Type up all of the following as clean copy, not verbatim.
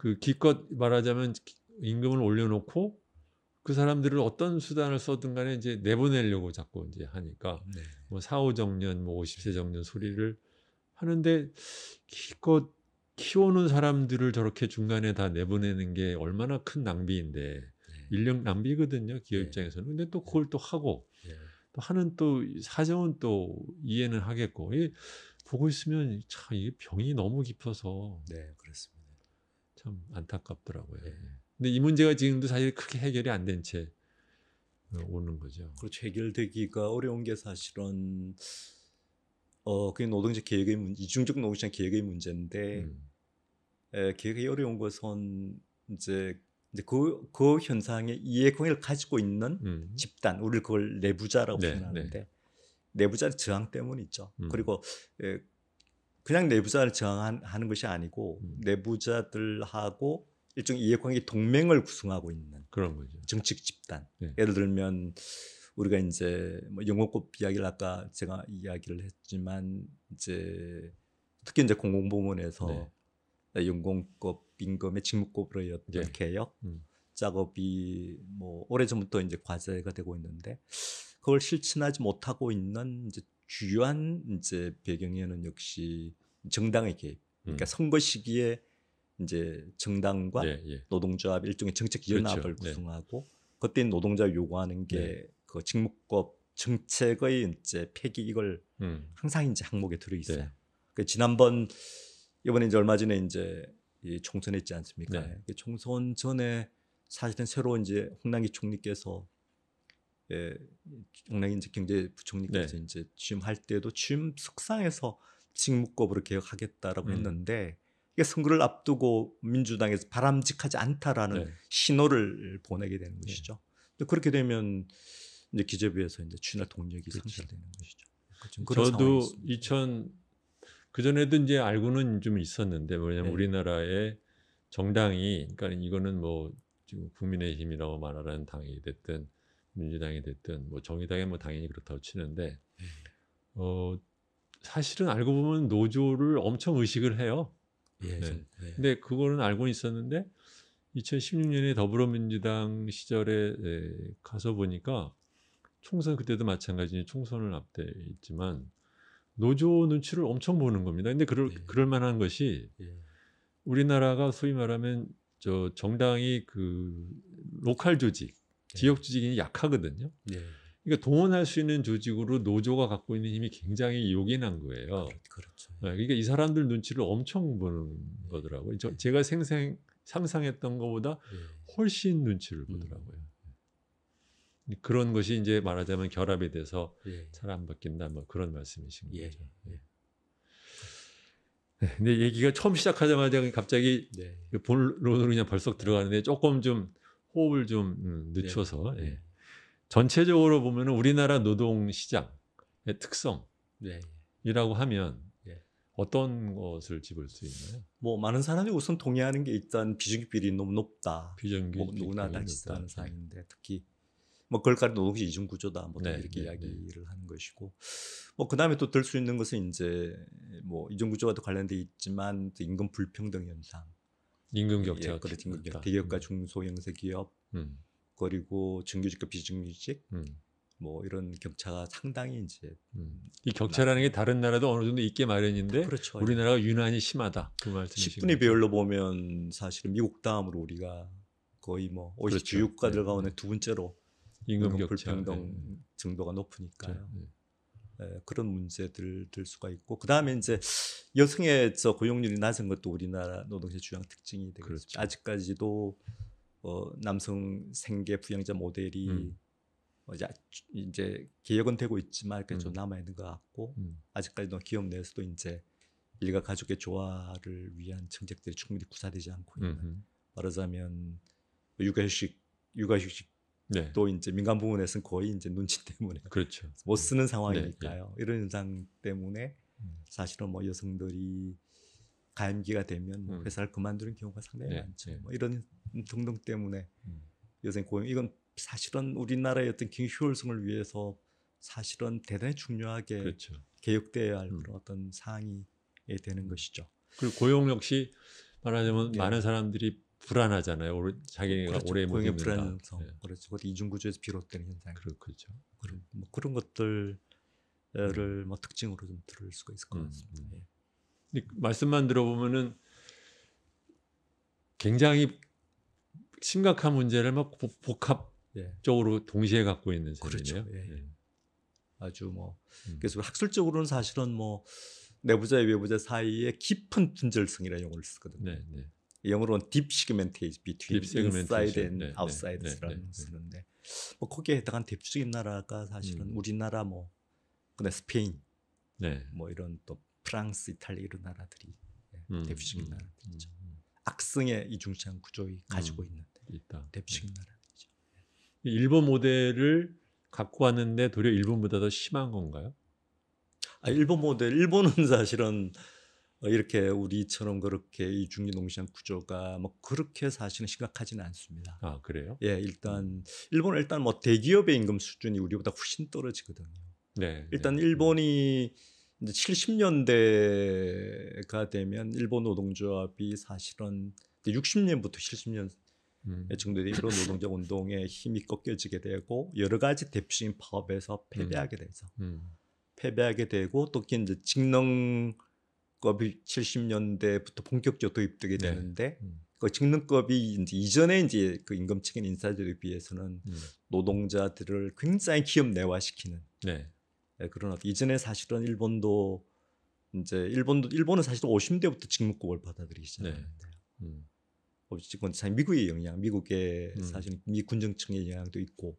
그 기껏 말하자면 임금을 올려놓고 그 사람들을 어떤 수단을 써든 간에 이제 내보내려고 자꾸 이제 하니까 네. 뭐 4, 5정년, 뭐 50세 정년 소리를 하는데 기껏 키워놓은 사람들을 저렇게 중간에 다 내보내는 게 얼마나 큰 낭비인데 네. 인력 낭비거든요. 기업 네. 입장에서는. 근데 또 그걸 또 하고 네. 또 하는 또 사정은 또 이해는 하겠고 보고 있으면 참 이게 병이 너무 깊어서 네, 그렇습니다. 참 안타깝더라고요. 네. 근데 이 문제가 지금도 사실 크게 해결이 안 된 채 오는 거죠. 그렇죠. 해결되기가 어려운 게 사실은 그게 노동자 개혁의 이중적 노동자 개혁의 문제인데 개혁이 어려운 것은 이제 그 현상의 이해관계를 가지고 있는 집단, 우리 그걸 내부자라고 네, 표현하는데 내부자의 저항 때문이죠. 음. 그리고 그냥 내부자를 저항하는 것이 아니고 내부자들하고 일종 이해관계 동맹을 구성하고 있는 그런 거죠. 정치적 집단. 네. 예를 들면 우리가 이제 뭐 영어법 이야기를 아까 제가 이야기를 했지만 이제 특히 이제 공공부문에서 연공급 임금의 직무급으로였던 네. 개혁 작업이 뭐 오래전부터 이제 과제가 되고 있는데 그걸 실천하지 못하고 있는 이제 주요한 이제 배경에는 역시 정당의 개입. 그러니까 선거 시기에 이제 정당과 노동조합 일종의 정책 연합을 그렇죠. 구성하고 그때 노동자 요구하는 게 그 직무급 정책의 이제 폐기 이걸 항상 이제 항목에 들어 있어요. 그 지난번 이번에 이제 얼마 전에 이제 이 총선했지 않습니까? 그 총선 전에 사실은 새로 이제 홍남기 총리께서 홍남기 이제 경제부총리께서 이제 취임할 때도 취임 석상에서 직무급으로 개혁하겠다라고 했는데 이게 선거를 앞두고 민주당에서 바람직하지 않다라는 신호를 보내게 되는 것이죠. 그렇게 되면 이제 기재부에서 이제 추진할 동력이 상실되는 것이죠. 저도 그전에도 이제 알고는 좀 있었는데 뭐냐면 우리나라의 정당이 그러니까 이거는 뭐 지금 국민의힘이라고 말하는 당이 됐든 민주당이 됐든 뭐 정의당이 뭐 당연히 그렇다고 치는데 사실은 알고 보면 노조를 엄청 의식을 해요. 근데 그거는 알고 있었는데 2016년에 더불어민주당 시절에 가서 보니까 총선 그때도 마찬가지 총선을 앞대 있지만 노조 눈치를 엄청 보는 겁니다. 근데 그럴 만한 것이 우리나라가 소위 말하면 저 정당이 그 로컬 조직, 지역 조직이 약하거든요. 그러니까 동원할 수 있는 조직으로 노조가 갖고 있는 힘이 굉장히 요긴한 거예요. 그렇죠. 그러니까 이 사람들 눈치를 엄청 보는 거더라고요. 제가 상상했던 것보다 훨씬 눈치를 보더라고요. 그런 것이 이제 말하자면 결합이 돼서 잘 안 바뀐다 뭐 그런 말씀이신 거죠. 근데 얘기가 처음 시작하자마자 갑자기 본론으로 그냥 벌써 들어가는데 조금 좀 호흡을 좀 늦춰서 전체적으로 보면 우리나라 노동 시장의 특성이라고 하면 어떤 것을 짚을 수 있나요? 뭐 많은 사람이 우선 동의하는 게 일단 비정규직 비율이 너무 높다. 비정규직 뭐 누구나 다 지적하는 사항인데 특히 뭐 그걸 가지고 노동시 이중 구조다 뭐 이렇게 이야기를 하는 것이고 뭐 그다음에 또 들 수 있는 것은 이제 뭐 이중 구조와도 관련돼 있지만 또 임금 불평등 현상, 임금 격차가 그렇죠. 대기업과 중소형세 기업 그리고 정규직과 비정규직 뭐 이런 격차가 상당히 이제 이 격차라는 게 다른 나라도 어느 정도 있게 마련인데 그렇죠. 우리나라가 유난히 심하다 그 말씀이신 10분위 배열로 보면 사실은 미국 다음으로 우리가 거의 뭐 OECD 주요 국가들 가운데 두 번째로 임금 불평등 정도가 높으니까요. 그런 문제들 들 수가 있고 그 다음에 이제 여성의 고용률이 낮은 것도 우리나라 노동시장 주요 특징이 되겠죠. 아직까지도 남성 생계 부양자 모델이 이제 개혁은 되고 있지만 좀 남아 있는 것 같고 아직까지도 기업 내에서도 이제 일가 가족의 조화를 위한 정책들이 충분히 구사되지 않고 있는 말하자면 육아휴식 또 이제 민간 부문에서는 거의 이제 눈치 때문에 못 쓰는 상황이니까요. 이런 현상 때문에 사실은 뭐 여성들이 가임기가 되면 뭐 회사를 그만두는 경우가 상당히 많죠. 뭐 이런 등등 때문에 여성 고용 이건 사실은 우리나라의 어떤 경영 효율성을 위해서 사실은 대단히 중요하게 개혁돼야 할 그런 어떤 사항이 되는 것이죠. 그리고 고용 역시 말하자면 네. 많은 사람들이 불안하잖아요. 자기가 그렇죠. 오래 못 고용의 있는다. 불안성, 네. 그렇죠. 그것도 이중구조에서 비롯되는 현상. 그렇죠. 그런 것들을 뭐 특징으로 좀 들을 수가 있을 것 같습니다. 근데 말씀만 들어보면은 굉장히 심각한 문제를 막 복합적으로 동시에 갖고 있는 셈이네요. 그렇죠. 아주 뭐 그래서 학술적으로는 사실은 뭐 내부자와 외부자 사이에 깊은 분절성이라는 용어를 쓰거든요. 영어로는 deep segmentation between inside and outside라는 쓰는데 뭐 거기에 해당한 대표적인 나라가 사실은 우리나라 뭐 근데 스페인 뭐 이런 또 프랑스, 이탈리아 이런 나라들이 대표적인 나라들이죠. 악성의 이중시장 구조를 가지고 있는 대표적인 나라들이죠. 일본 모델을 갖고 왔는데 도리어 일본보다 더 심한 건가요? 일본은 사실은 이렇게 우리처럼 그렇게 이중이동시장 구조가 뭐 그렇게 사실은 심각하지는 않습니다. 아, 그래요? 일단은 뭐 대기업의 임금 수준이 우리보다 훨씬 떨어지거든요. 일단 일본이 이제 70년대가 되면 일본 노동조합이 사실은 60년부터 70년 정도의 이런 노동자 운동의 힘이 꺾여지게 되고 여러 가지 대표적인 파업에서 패배하게 되죠. 패배하게 되고 또 이제 직능급이 70년대부터 본격적으로 도입되게 되는데 그 직능급이 이제 이전에 이제 그 임금체계 인사들에 비해서는 노동자들을 굉장히 기업 내화시키는 그런 이전에 사실은 일본은 사실 50년대부터 직무급을 받아들이시잖아요. 어쨌건 미국의 영향, 미국의 사실 미 군정청의 영향도 있고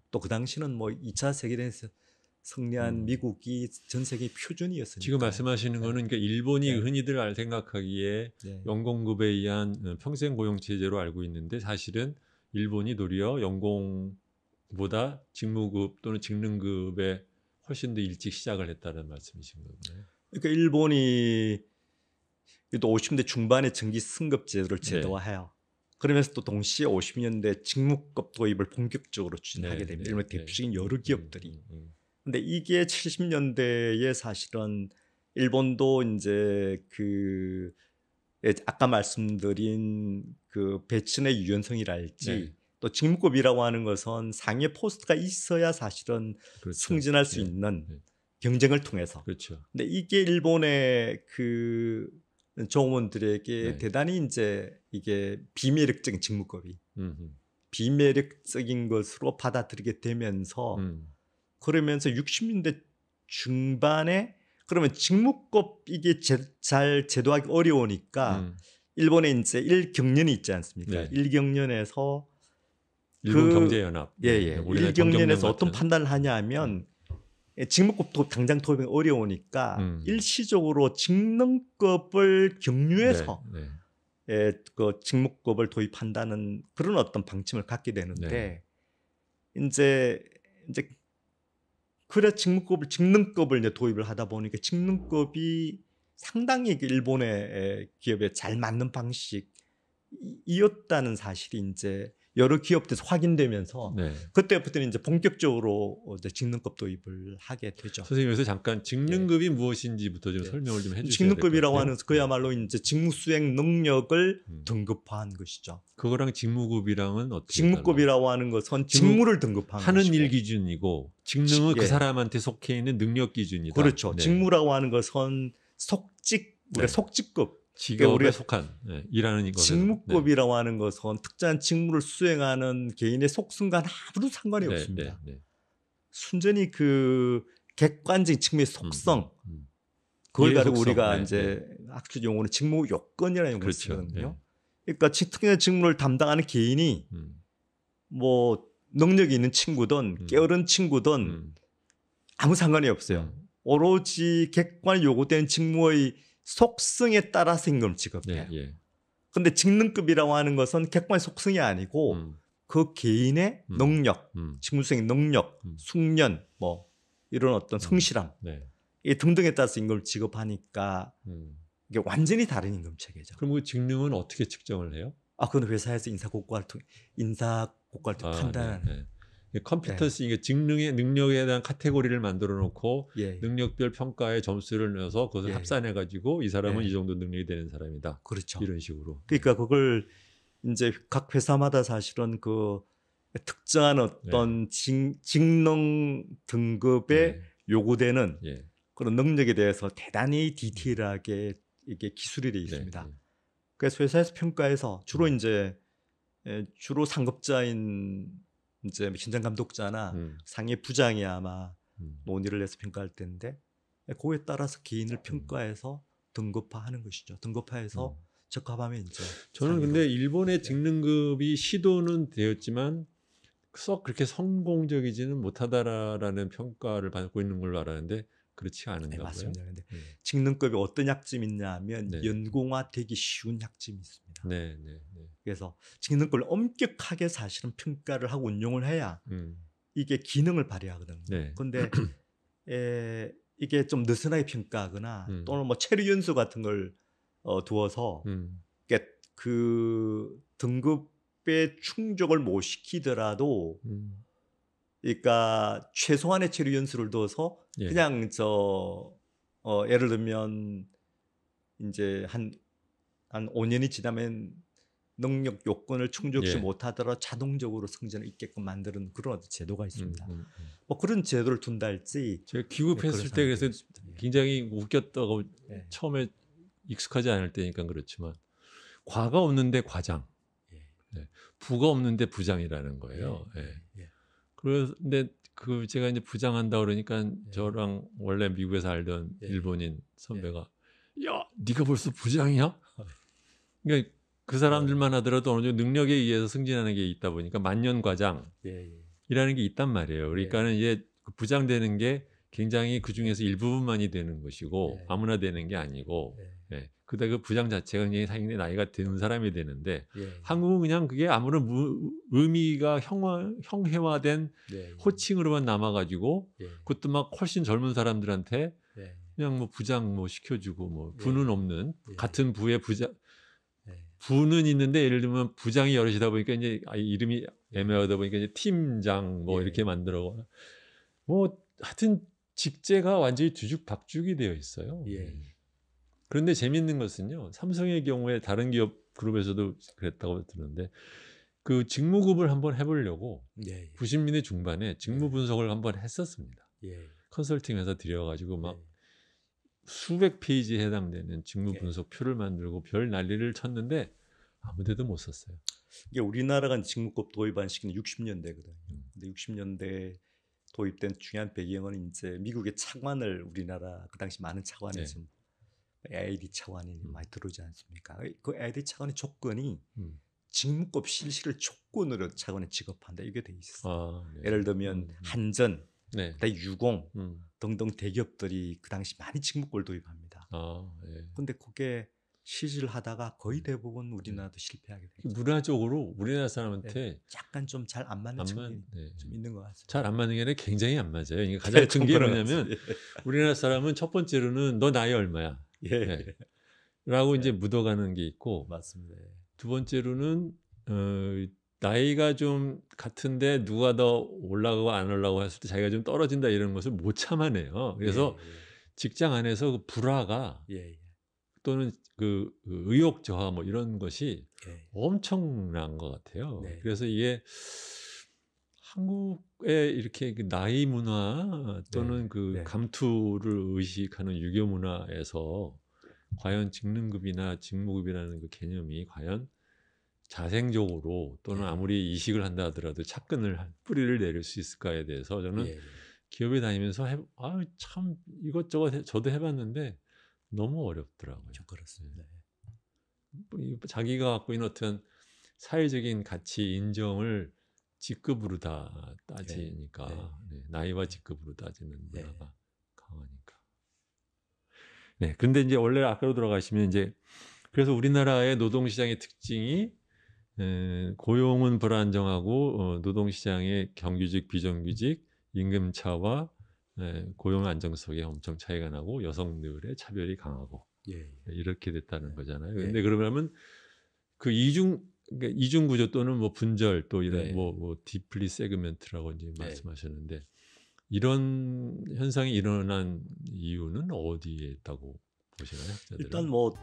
또 그 당시는 뭐 2차 세계대전에서 승리한 미국이 전 세계 표준이었으니까. 지금 말씀하시는 거는 그러니까 일본이 흔히들 생각하기에 연공급에 의한 평생 고용 체제로 알고 있는데 사실은 일본이 도리어 연공보다 직무급 또는 직능급에 훨씬 더 일찍 시작을 했다는 말씀이신 거네요. 그러니까 일본이 또 50년대 중반에 정기 승급 제도를 제도화해요. 그러면서 또 동시에 50년대 직무급 도입을 본격적으로 추진하게 됩니다. 일본 대표적인 여러 기업들이. 근데 이게 70년대에 사실은 일본도 이제 그 아까 말씀드린 그 배치의 유연성이랄지 또 직무급이라고 하는 것은 상위 포스트가 있어야 사실은 승진할 수 있는 경쟁을 통해서. 근데 이게 일본의 그 정원들에게 대단히 이제 이게 비매력적인 직무급이 비매력적인 것으로 받아들이게 되면서 그러면서 60년대 중반에 그러면 직무급 이게 잘 제도하기 어려우니까 일본에 이제 1경련이 있지 않습니까? 1경련에서 일본경제연합. 1경련에서 어떤 판단을 하냐면 직무급 당장 도입이 어려우니까 일시적으로 직능급을 경유해서 그 직무급을 도입한다는 그런 어떤 방침을 갖게 되는데 이제 그래 직능급을 이제 도입을 하다 보니까 직능급이 상당히 일본의 기업에 잘 맞는 방식이었다는 사실이 이제 여러 기업들에서 확인되면서 그때부터는 이제 본격적으로 이제 직능급 도입을 하게 되죠. 선생님 여기서 잠깐 직능급이 무엇인지부터 좀 설명을 좀 해주세요. 직능급이라고 하는 그야말로 이제 직무 수행 능력을 등급화한 것이죠. 그거랑 직무급이랑은 어떻게? 직무급이라고 하는 것은 직무를 등급하는 하는 것이고. 일 기준이고 직능은 그 사람한테 속해 있는 능력 기준이다. 그렇죠. 직무라고 하는 것은 속직 우리가 속직급. 직업에 속한 일하는 것은 직무급이라고 하는 것은 특정한 직무를 수행하는 개인의 속성과는 아무런 상관이 없습니다. 순전히 그 객관적인 측면의 속성 그걸 가지고 우리가 이제 학술 용어는 직무 요건이라는 용어를 쓰거든요. 그러니까 특정한 직무를 담당하는 개인이 뭐 능력이 있는 친구든 게으른 친구든 아무 상관이 없어요. 오로지 객관이 요구되는 직무의 속성에 따라서 임금을 지급해요. 그런데 직능급이라고 하는 것은 객관의 속성이 아니고 그 개인의 능력, 직무수행 능력, 숙련, 뭐 이런 어떤 성실함 이 등등에 따라서 임금을 지급하니까 이게 완전히 다른 임금 체계죠. 그럼 그 직능은 어떻게 측정을 해요? 그건 회사에서 인사 고과를 통해 판단하는. 컴피턴시 이게 직능의 능력에 대한 카테고리를 만들어 놓고 능력별 평가에 점수를 넣어서 그것을 합산해 가지고 이 사람은 이 정도 능력이 되는 사람이다. 그렇죠. 이런 식으로. 그러니까 그걸 이제 각 회사마다 사실은 그 특정한 어떤 직능 등급에 요구되는 그런 능력에 대해서 대단히 디테일하게 이게 기술이 되어 있습니다. 그래서 회사에서 평가해서 주로 이제 주로 상급자인 이제 현장 감독자나 상위 부장이 아마 논의를 해서 평가할 텐데 그거에 따라서 개인을 평가해서 등급화하는 것이죠. 등급화해서 적합하면 이제 저는 근데 일본의 직능급이 시도는 되었지만 썩 그렇게 성공적이지는 못하다라는 평가를 받고 있는 걸로 알았는데 그렇지 않은가 봐요. 맞습니다. 근데 직능급이 어떤 약점이 있냐면 연공화되기 쉬운 약점이 있습니다. 그래서 직능급을 엄격하게 사실은 평가를 하고 운용을 해야 이게 기능을 발휘하거든요. 그런데 이게 좀 느슨하게 평가하거나 또는 뭐 체류 연수 같은 걸 두어서 그 등급에 충족을 못 시키더라도 그러니까 최소한의 체류 연수를 둬서 그냥 예를 들면 이제 한 5년이 지나면 능력 요건을 충족시 못하더라도 자동적으로 승진을 있게끔 만드는 그런 제도가 있습니다. 뭐 그런 제도를 둔다 할지 제가 귀국했을 때 그래서 굉장히 웃겼다고 처음에 익숙하지 않을 때니까 그렇지만 과가 없는데 과장, 부가 없는데 부장이라는 거예요. 그런데 그 제가 이제 부장한다 그러니까 저랑 원래 미국에서 알던 일본인 선배가 야, 네가 벌써 부장이야? 그러니까 그 사람들만 하더라도 어느 정도 능력에 의해서 승진하는 게 있다 보니까 만년 과장이라는 게 있단 말이에요. 그러니까는 이제 부장 되는 게 굉장히 그 중에서 일부분만이 되는 것이고 아무나 되는 게 아니고 그다음 그 부장 자체가 굉장히 상당히 나이가 든 사람이 되는데 한국은 그냥 그게 아무런 의미가 형해화된 호칭으로만 남아가지고 그것도 막 훨씬 젊은 사람들한테 그냥 뭐 부장 뭐 시켜주고 뭐 부는 없는 같은 부의 부장 부는 있는데 예를 들면 부장이 여럿이다 보니까 이제 이름이 애매하다 보니까 이제 팀장 뭐 이렇게 만들어 뭐 하여튼 직제가 완전히 뒤죽박죽이 되어 있어요. 그런데 재미있는 것은요. 삼성의 경우에 다른 기업 그룹에서도 그랬다고 들었는데 그 직무급을 한번 해보려고 90년대 중반에 직무 분석을 한번 했었습니다. 컨설팅 회사 들여가지고 막 수백 페이지에 해당되는 직무 분석 표를 만들고 별 난리를 쳤는데 아무데도 못 썼어요. 이게 우리나라가 직무급 도입한 시기는 60년대거든요. 근데 60년대 도입된 중요한 배경은 이제 미국의 차관을 우리나라 그 당시 많은 차관이 좀 AD 차관이 많이 들어오지 않습니까? 그 AD 차관의 조건이 직무급 실시를 조건으로 차관에 지급한다 이게 돼 있어요. 예를 들면 한전, 유공 등등 대기업들이 그 당시 많이 직무급을 도입합니다. 그런데 그게 시지를 하다가 거의 대부분 우리나라도 실패하게 되죠. 문화적으로 우리나라 사람한테 약간 좀 잘 안 맞는 측면이 좀 있는 것 같습니다. 잘 안 맞는 게 아니라 굉장히 안 맞아요. 이게 가장 큰 게 뭐냐면 우리나라 사람은 첫 번째로는 너 나이 얼마야? 라고 이제 묻어가는 게 있고 맞습니다. 두 번째로는 나이가 좀 같은데 누가 더 올라가고 안 올라가고 했을 때 자기가 좀 떨어진다 이런 것을 못 참아내요. 그래서 직장 안에서 그 불화가 또는 그 의욕 저하 뭐 이런 것이 엄청난 것 같아요. 그래서 이게 한국의 이렇게 그 나이 문화 또는 그 감투를 의식하는 유교 문화에서 과연 직능급이나 직무급이라는 그 개념이 과연 자생적으로 또는 아무리 이식을 한다 하더라도 착근을 뿌리를 내릴 수 있을까에 대해서 저는 기업에 다니면서 참 이것저것 저도 해봤는데 너무 어렵더라고요. 그렇습니다. 자기가 갖고 있는 어떤 사회적인 가치 인정을 직급으로 다 따지니까 나이와 직급으로 따지는 문화가 강하니까. 근데 이제 원래 아까로 돌아가시면 이제 그래서 우리나라의 노동시장의 특징이 고용은 불안정하고 노동시장의 정규직, 비정규직, 임금차와 고용 안정성에 엄청 차이가 나고 여성들의 차별이 강하고 이렇게 됐다는 거잖아요. 그런데 그러면 그 이중 그러니까 이중 구조 또는 뭐 분절 또 이런 뭐 디플리 세그멘트라고 이제 말씀하셨는데 이런 현상이 일어난 이유는 어디에 있다고 보시나요, 학자들은? 일단 뭐